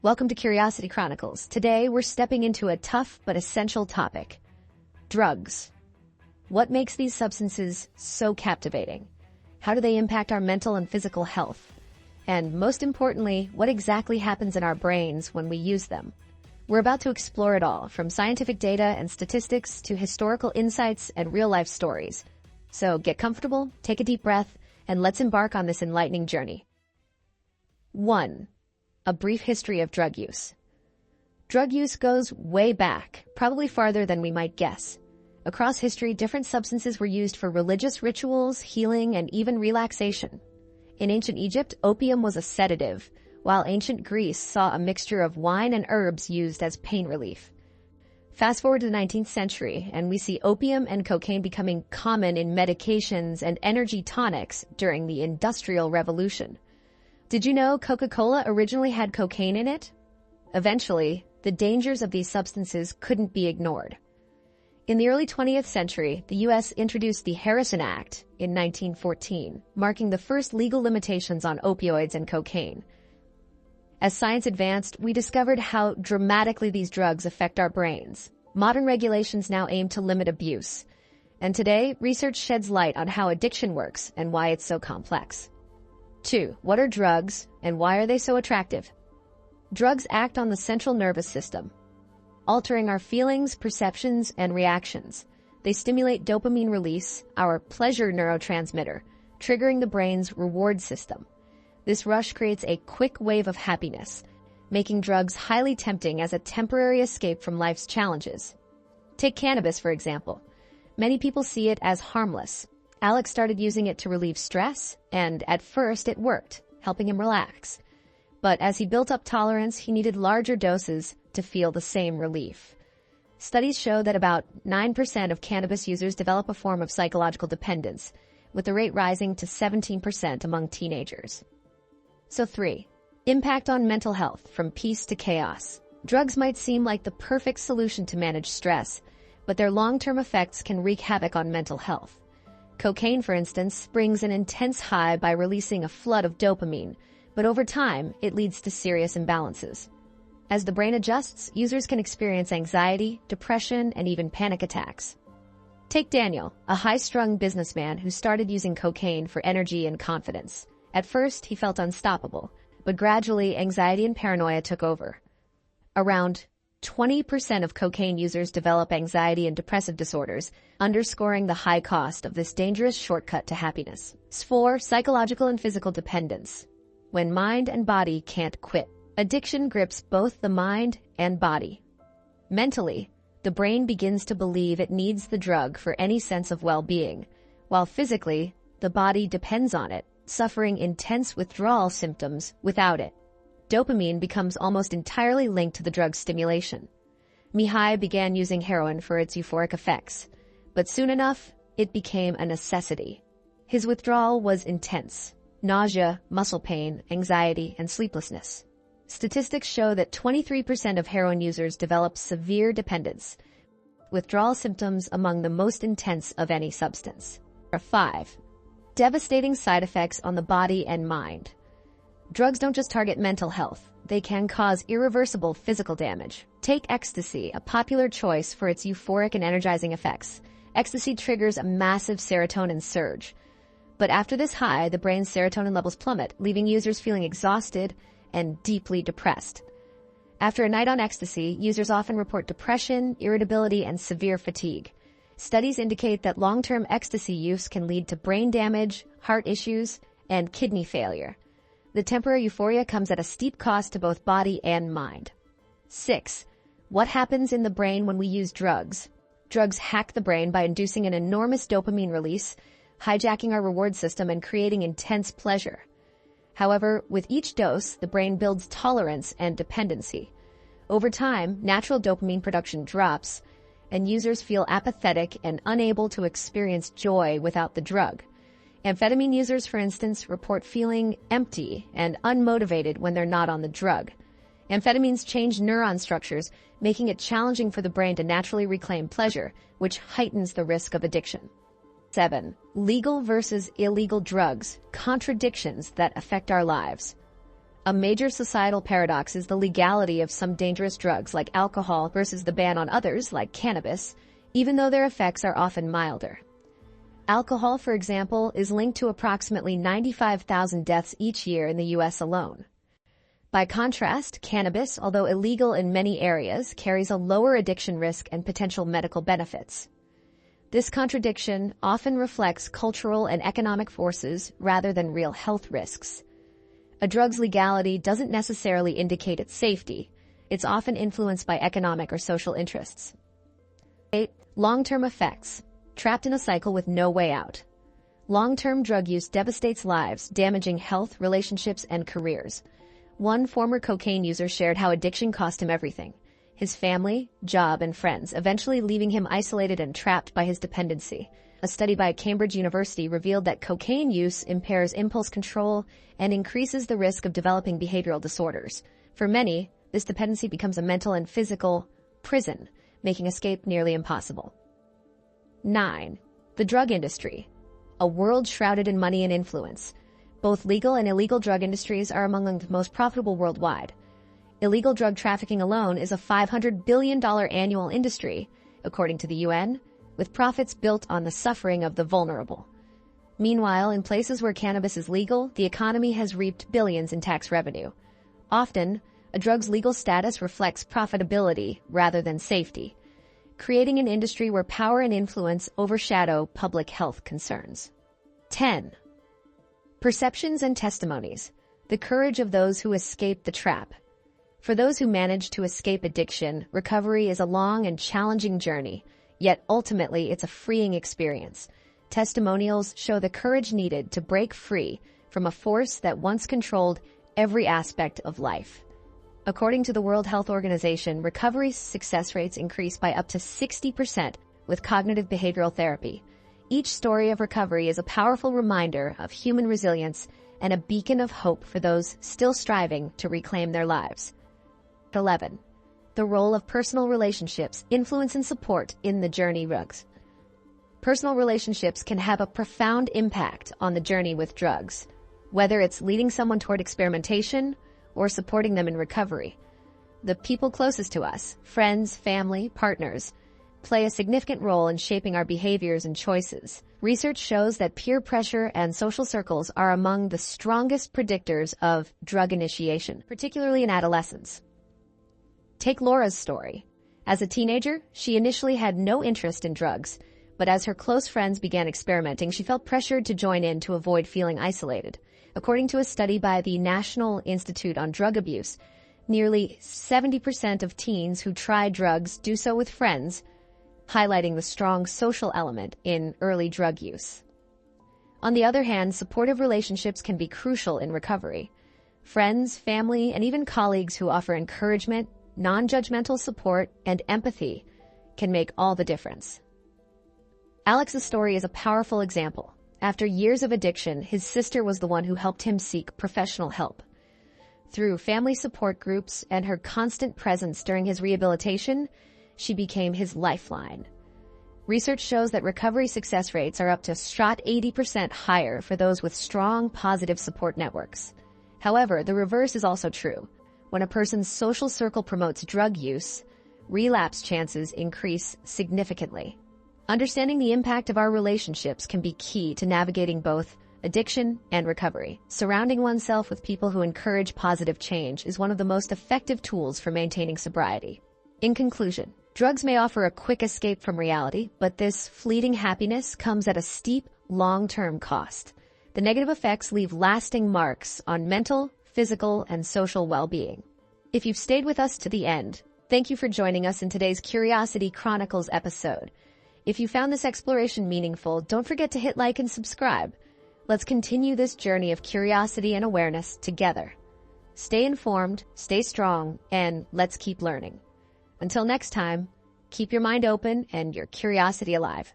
Welcome to Curiosity Chronicles. Today, we're stepping into a tough but essential topic. Drugs. What makes these substances so captivating? How do they impact our mental and physical health? And most importantly, what exactly happens in our brains when we use them? We're about to explore it all, from scientific data and statistics to historical insights and real-life stories. So get comfortable, take a deep breath, and let's embark on this enlightening journey. 1. A brief history of drug use. Drug use goes way back, probably farther than we might guess. Across history, different substances were used for religious rituals, healing, and even relaxation. In ancient Egypt, opium was a sedative, while ancient Greece saw a mixture of wine and herbs used as pain relief. Fast forward to the 19th century, and we see opium and cocaine becoming common in medications and energy tonics during the Industrial Revolution. Did you know Coca-Cola originally had cocaine in it? Eventually, the dangers of these substances couldn't be ignored. In the early 20th century, the U.S. introduced the Harrison Act in 1914, marking the first legal limitations on opioids and cocaine. As science advanced, we discovered how dramatically these drugs affect our brains. Modern regulations now aim to limit abuse. And today, research sheds light on how addiction works and why it's so complex. 2. What are drugs, and why are they so attractive? Drugs act on the central nervous system, altering our feelings, perceptions, and reactions. They stimulate dopamine release, our pleasure neurotransmitter, triggering the brain's reward system. This rush creates a quick wave of happiness, making drugs highly tempting as a temporary escape from life's challenges. Take cannabis, for example. Many people see it as harmless. Alex started using it to relieve stress, and at first it worked, helping him relax. But as he built up tolerance, he needed larger doses to feel the same relief. Studies show that about 9% of cannabis users develop a form of psychological dependence, with the rate rising to 17% among teenagers. 3. Impact on mental health, from peace to chaos. Drugs might seem like the perfect solution to manage stress, but their long-term effects can wreak havoc on mental health. Cocaine, for instance, brings an intense high by releasing a flood of dopamine, but over time, it leads to serious imbalances. As the brain adjusts, users can experience anxiety, depression, and even panic attacks. Take Daniel, a high-strung businessman who started using cocaine for energy and confidence. At first, he felt unstoppable, but gradually, anxiety and paranoia took over. Around 20% of cocaine users develop anxiety and depressive disorders, underscoring the high cost of this dangerous shortcut to happiness. 4. Psychological and physical dependence. When mind and body can't quit. Addiction grips both the mind and body. Mentally, the brain begins to believe it needs the drug for any sense of well-being, while physically, the body depends on it, suffering intense withdrawal symptoms without it. Dopamine becomes almost entirely linked to the drug's stimulation. Mihai began using heroin for its euphoric effects, but soon enough, it became a necessity. His withdrawal was intense: nausea, muscle pain, anxiety, and sleeplessness. Statistics show that 23% of heroin users develop severe dependence, withdrawal symptoms among the most intense of any substance. 5. Devastating side effects on the body and mind. Drugs don't just target mental health. They can cause irreversible physical damage. Take ecstasy, a popular choice for its euphoric and energizing effects. Ecstasy triggers a massive serotonin surge. But after this high, the brain's serotonin levels plummet, leaving users feeling exhausted and deeply depressed. After a night on ecstasy, users often report depression, irritability, and severe fatigue. Studies indicate that long-term ecstasy use can lead to brain damage, heart issues, and kidney failure. The temporary euphoria comes at a steep cost to both body and mind. 6. What happens in the brain when we use drugs? Drugs hack the brain by inducing an enormous dopamine release, hijacking our reward system and creating intense pleasure. However, with each dose, the brain builds tolerance and dependency. Over time, natural dopamine production drops, and users feel apathetic and unable to experience joy without the drug. Amphetamine users, for instance, report feeling empty and unmotivated when they're not on the drug. Amphetamines change neuron structures, making it challenging for the brain to naturally reclaim pleasure, which heightens the risk of addiction. 7. Legal versus illegal drugs, contradictions that affect our lives. A major societal paradox is the legality of some dangerous drugs like alcohol versus the ban on others like cannabis, even though their effects are often milder. Alcohol, for example, is linked to approximately 95,000 deaths each year in the U.S. alone. By contrast, cannabis, although illegal in many areas, carries a lower addiction risk and potential medical benefits. This contradiction often reflects cultural and economic forces rather than real health risks. A drug's legality doesn't necessarily indicate its safety. It's often influenced by economic or social interests. 8. Long-term effects. Trapped in a cycle with no way out. Long-term drug use devastates lives, damaging health, relationships, and careers. One former cocaine user shared how addiction cost him everything: his family, job, and friends, eventually leaving him isolated and trapped by his dependency. A study by Cambridge University revealed that cocaine use impairs impulse control and increases the risk of developing behavioral disorders. For many, this dependency becomes a mental and physical prison, making escape nearly impossible. 9. The drug industry. A world shrouded in money and influence. Both legal and illegal drug industries are among the most profitable worldwide. Illegal drug trafficking alone is a $500 billion annual industry, according to the UN, with profits built on the suffering of the vulnerable. Meanwhile, in places where cannabis is legal, the economy has reaped billions in tax revenue. Often, a drug's legal status reflects profitability rather than safety, creating an industry where power and influence overshadow public health concerns. 10. Perceptions and testimonies. The courage of those who escape the trap. For those who manage to escape addiction, recovery is a long and challenging journey, yet ultimately it's a freeing experience. Testimonials show the courage needed to break free from a force that once controlled every aspect of life. According to the World Health Organization, recovery success rates increase by up to 60% with cognitive behavioral therapy. Each story of recovery is a powerful reminder of human resilience and a beacon of hope for those still striving to reclaim their lives. 11. The role of personal relationships, influence, and support in the journey drugs. Personal relationships can have a profound impact on the journey with drugs, whether it's leading someone toward experimentation or supporting them in recovery. The people closest to us, friends, family, partners, play a significant role in shaping our behaviors and choices. Research shows that peer pressure and social circles are among the strongest predictors of drug initiation, particularly in adolescence. Take Laura's story. As a teenager, she initially had no interest in drugs, but as her close friends began experimenting, she felt pressured to join in to avoid feeling isolated. According to a study by the National Institute on Drug Abuse, nearly 70% of teens who try drugs do so with friends, highlighting the strong social element in early drug use. On the other hand, supportive relationships can be crucial in recovery. Friends, family, and even colleagues who offer encouragement, non-judgmental support, and empathy can make all the difference. Alex's story is a powerful example. After years of addiction, his sister was the one who helped him seek professional help. Through family support groups and her constant presence during his rehabilitation, she became his lifeline. Research shows that recovery success rates are up to 80% higher for those with strong, positive support networks. However, the reverse is also true. When a person's social circle promotes drug use, relapse chances increase significantly. Understanding the impact of our relationships can be key to navigating both addiction and recovery. Surrounding oneself with people who encourage positive change is one of the most effective tools for maintaining sobriety. In conclusion, drugs may offer a quick escape from reality, but this fleeting happiness comes at a steep, long-term cost. The negative effects leave lasting marks on mental, physical, and social well-being. If you've stayed with us to the end, thank you for joining us in today's Curiosity Chronicles episode. If you found this exploration meaningful, don't forget to hit like and subscribe. Let's continue this journey of curiosity and awareness together. Stay informed, stay strong, and let's keep learning. Until next time, keep your mind open and your curiosity alive.